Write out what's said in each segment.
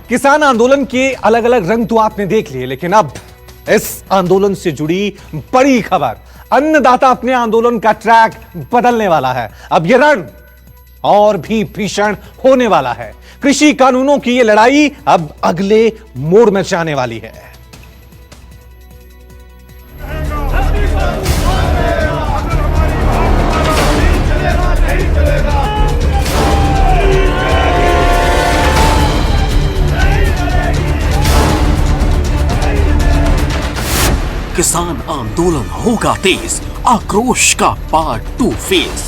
किसान आंदोलन के अलग अलग रंग तो आपने देख लिए, लेकिन अब इस आंदोलन से जुड़ी बड़ी खबर, अन्नदाता अपने आंदोलन का ट्रैक बदलने वाला है। अब यह रण और भी भीषण होने वाला है। कृषि कानूनों की यह लड़ाई अब अगले मोड़ में जाने वाली है। किसान आंदोलन होगा तेज, आक्रोश का पार्ट 2 फेज।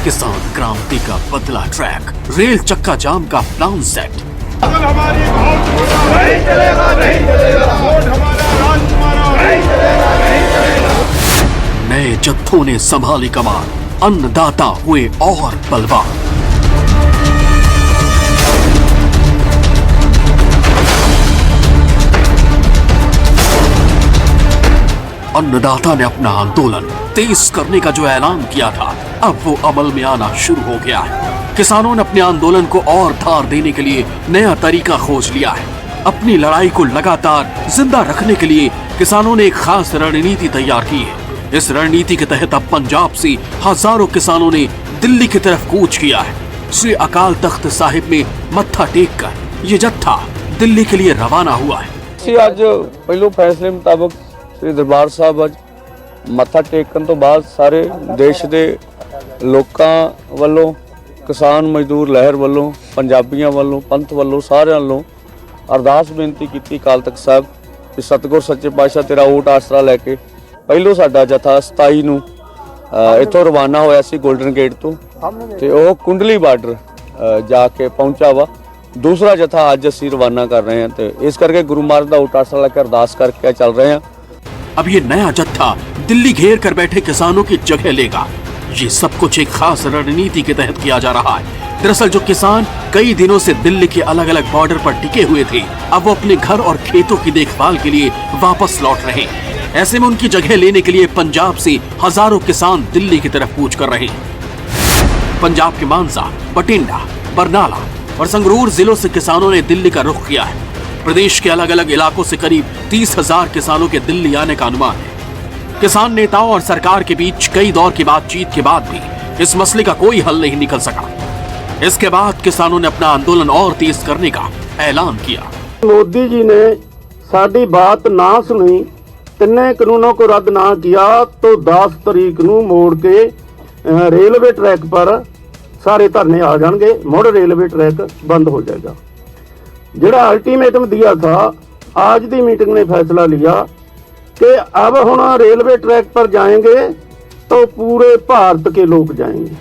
किसान क्रांति का बदला ट्रैक, रेल चक्का जाम का प्लान सेट। नए जत्थों ने संभाली कमान, अन्नदाता हुए और बलवान। अन्नदाता ने अपना आंदोलन तेज करने का जो ऐलान किया था, अब वो अमल में आना शुरू हो गया है। किसानों ने अपने आंदोलन को और धार देने के लिए नया तरीका खोज लिया है। अपनी लड़ाई को लगातार जिंदा रखने के लिए किसानों ने एक खास रणनीति तैयार की है। इस रणनीति के तहत अब पंजाब से हजारों किसानों ने दिल्ली की तरफ कूच किया है। श्री अकाल तख्त साहिब में मत्था टेक कर ये जत्था दिल्ली के लिए रवाना हुआ है। आज पहले फैसले मुताबिक श्री दरबार साहब अज मत्था टेकन तो बाद सारे देश के लोगों वालों, किसान मजदूर लहर वालों, पंजाबियों वालों, पंथ वालों, सारे वालों अरदास बेनती की अकाल तख्त साहब कि सतगुर सच्चे पातशाह तेरा ओट आसरा लैके पहलों साडा जत्था 27 नूं इत्थों रवाना होया सी गोल्डन गेट तो ते ओह कुंडली बार्डर जाके पहुंचा वा। दूसरा जत्था अज असीं रवाना कर रहे हैं, तो इस करके गुरु महाराज का ओट आसरा लैके अरदास करके चल रहे हैं। अब ये नया जत्था दिल्ली घेर कर बैठे किसानों की जगह लेगा। ये सब कुछ एक खास रणनीति के तहत किया जा रहा है। दरअसल जो किसान कई दिनों से दिल्ली के अलग अलग बॉर्डर पर टिके हुए थे, अब वो अपने घर और खेतों की देखभाल के लिए वापस लौट रहे हैं। ऐसे में उनकी जगह लेने के लिए पंजाब से हजारों किसान दिल्ली की तरफ कूच कर रहे हैं। पंजाब के मानसा, बठिंडा, बरनाला और संगरूर जिलों से किसानों ने दिल्ली का रुख किया है। प्रदेश के अलग अलग इलाकों से करीब 30,000 किसानों के दिल्ली आने का अनुमान है। किसान नेताओं और सरकार के बीच कई दौर की बातचीत के बाद भी इस मसले का कोई हल नहीं निकल सका। इसके बाद किसानों ने अपना आंदोलन और तेज करने का ऐलान किया। मोदी जी ने साडी बात ना सुनी, तिन्ने कानूनों को रद्द ना किया तो 10 तारीख नूं मोड़ के रेलवे ट्रैक पर सारे धरने आ जाएंगे, मुड़ रेलवे ट्रैक बंद हो जाएगा। जिहड़ा अल्टीमेटम दिया था, आज दी मीटिंग ने फैसला लिया कि अब हुण रेलवे ट्रैक पर जाएंगे तो पूरे भारत के लोग जाएंगे।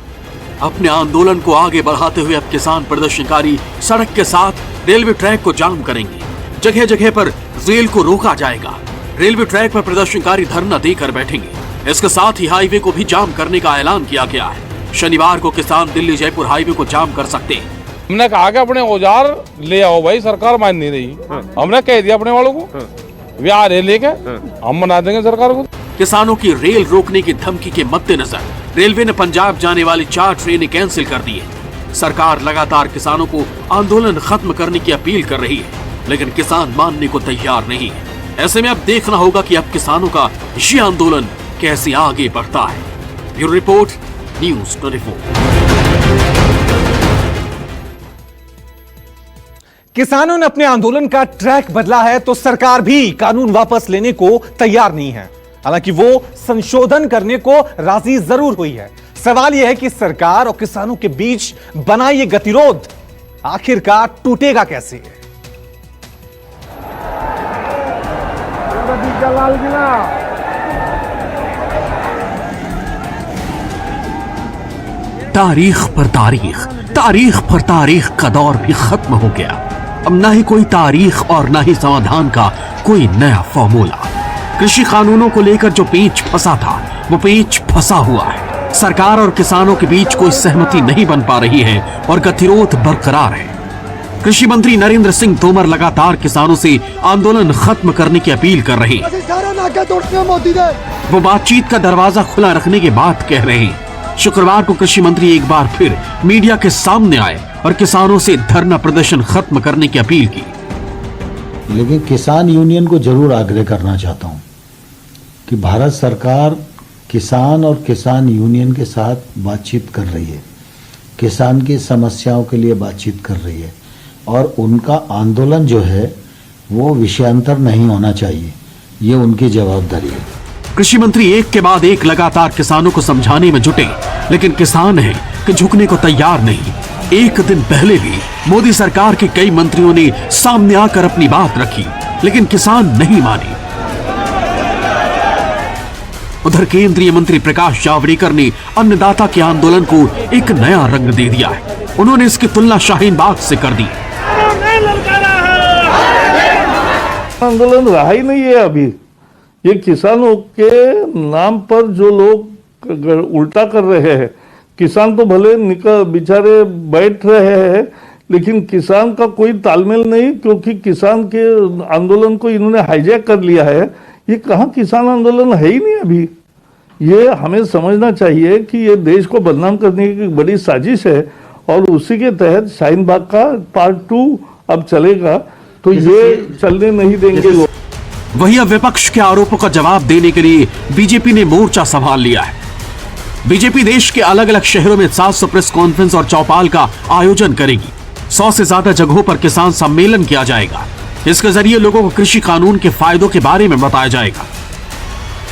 अपने आंदोलन को आगे बढ़ाते हुए अब किसान प्रदर्शनकारी सड़क के साथ रेलवे ट्रैक को जाम करेंगे। जगह जगह पर रेल को रोका जाएगा। रेलवे ट्रैक पर प्रदर्शनकारी धरना देकर बैठेंगे। इसके साथ ही हाईवे को भी जाम करने का ऐलान किया गया है। शनिवार को किसान दिल्ली जयपुर हाईवे को जाम कर सकते हैं। हमने कहा कि अपने औजार ले आओ भाई, सरकार मान नहीं रही। हमने कह दिया अपने वालों को आ रहे लेके हम मना देंगे सरकार को। किसानों की रेल रोकने की धमकी के मद्देनजर रेलवे ने पंजाब जाने वाली 4 ट्रेनें कैंसिल कर दी है। सरकार लगातार किसानों को आंदोलन खत्म करने की अपील कर रही है, लेकिन किसान मानने को तैयार नहीं है। ऐसे में अब देखना होगा कि अब किसानों का ये आंदोलन कैसे आगे बढ़ता है। Bureau report, news 24। किसानों ने अपने आंदोलन का ट्रैक बदला है तो सरकार भी कानून वापस लेने को तैयार नहीं है। हालांकि वो संशोधन करने को राजी जरूर हुई है। सवाल यह है कि सरकार और किसानों के बीच बना ये गतिरोध आखिरकार टूटेगा कैसे। तारीख पर तारीख, तारीख पर तारीख का दौर भी खत्म हो गया। अब ना ही कोई तारीख और ना ही समाधान का कोई नया फॉर्मूला। कृषि कानूनों को लेकर जो पेच फंसा था, वो पेच फंसा हुआ है। सरकार और किसानों के बीच कोई सहमति नहीं बन पा रही है और गतिरोध बरकरार है। कृषि मंत्री नरेंद्र सिंह तोमर लगातार किसानों से आंदोलन खत्म करने की अपील कर रहे हैं। वो बातचीत का दरवाजा खुला रखने की बात कह रहे हैं। शुक्रवार को कृषि मंत्री एक बार फिर मीडिया के सामने आए और किसानों से धरना प्रदर्शन खत्म करने की अपील की। लेकिन किसान यूनियन को जरूर आग्रह करना चाहता हूं कि भारत सरकार किसान और किसान यूनियन के साथ बातचीत कर रही है, किसान की समस्याओं के लिए बातचीत कर रही है और उनका आंदोलन जो है वो विषयांतर नहीं होना चाहिए, ये उनकी जवाबदारी है। कृषि मंत्री एक के बाद एक लगातार किसानों को समझाने में जुटे, लेकिन किसान हैं कि झुकने को तैयार नहीं। एक दिन पहले भी मोदी सरकार के कई मंत्रियों ने सामने आकर अपनी बात रखी, लेकिन किसान नहीं माने। उधर केंद्रीय मंत्री प्रकाश जावड़ेकर ने अन्नदाता के आंदोलन को एक नया रंग दे दिया है। उन्होंने इसकी तुलना शाहीन बाग से कर दी। आंदोलन रहा ही नहीं है अभी। ये किसानों के नाम पर जो लोग उल्टा कर रहे हैं, किसान तो भले निकल बेचारे बैठ रहे हैं, लेकिन किसान का कोई तालमेल नहीं, क्योंकि किसान के आंदोलन को इन्होंने हाईजैक कर लिया है। ये कहाँ किसान आंदोलन है ही नहीं अभी। ये हमें समझना चाहिए कि ये देश को बदनाम करने की बड़ी साजिश है और उसी के तहत शाहीन बाग का पार्ट 2 अब चलेगा, तो ये चलने नहीं देंगे लोग। वहीं अब विपक्ष के आरोपों का जवाब देने के लिए बीजेपी ने मोर्चा संभाल लिया है। बीजेपी देश के अलग अलग शहरों में 700 प्रेस कॉन्फ्रेंस और चौपाल का आयोजन करेगी। 100 से ज्यादा जगहों पर किसान सम्मेलन किया जाएगा। इसके जरिए लोगों को कृषि कानून के फायदों के बारे में बताया जाएगा।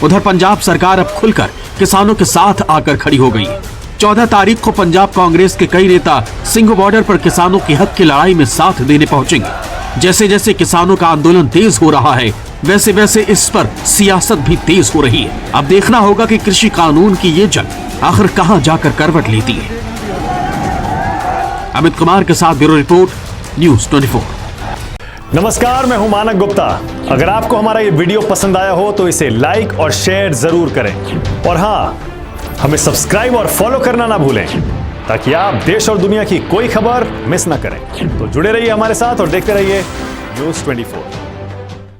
उधर पंजाब सरकार अब खुलकर किसानों के साथ आकर खड़ी हो गई है। 14 तारीख को पंजाब कांग्रेस के कई नेता सिंघू बॉर्डर पर किसानों के हक की लड़ाई में साथ देने पहुंचेंगे। जैसे जैसे किसानों का आंदोलन तेज हो रहा है, वैसे वैसे इस पर सियासत भी तेज हो रही है। अब देखना होगा कि कृषि कानून की ये जंग आखिर कहां जाकर करवट लेती है। अमित कुमार के साथ ब्यूरो रिपोर्ट, न्यूज़ 24। नमस्कार, मैं हूं मानक गुप्ता। अगर आपको हमारा ये वीडियो पसंद आया हो तो इसे लाइक और शेयर जरूर करें और हाँ, हमें सब्सक्राइब और फॉलो करना ना भूलें ताकि आप देश और दुनिया की कोई खबर मिस ना करें। तो जुड़े रहिए हमारे साथ और देखते रहिए न्यूज़ 24।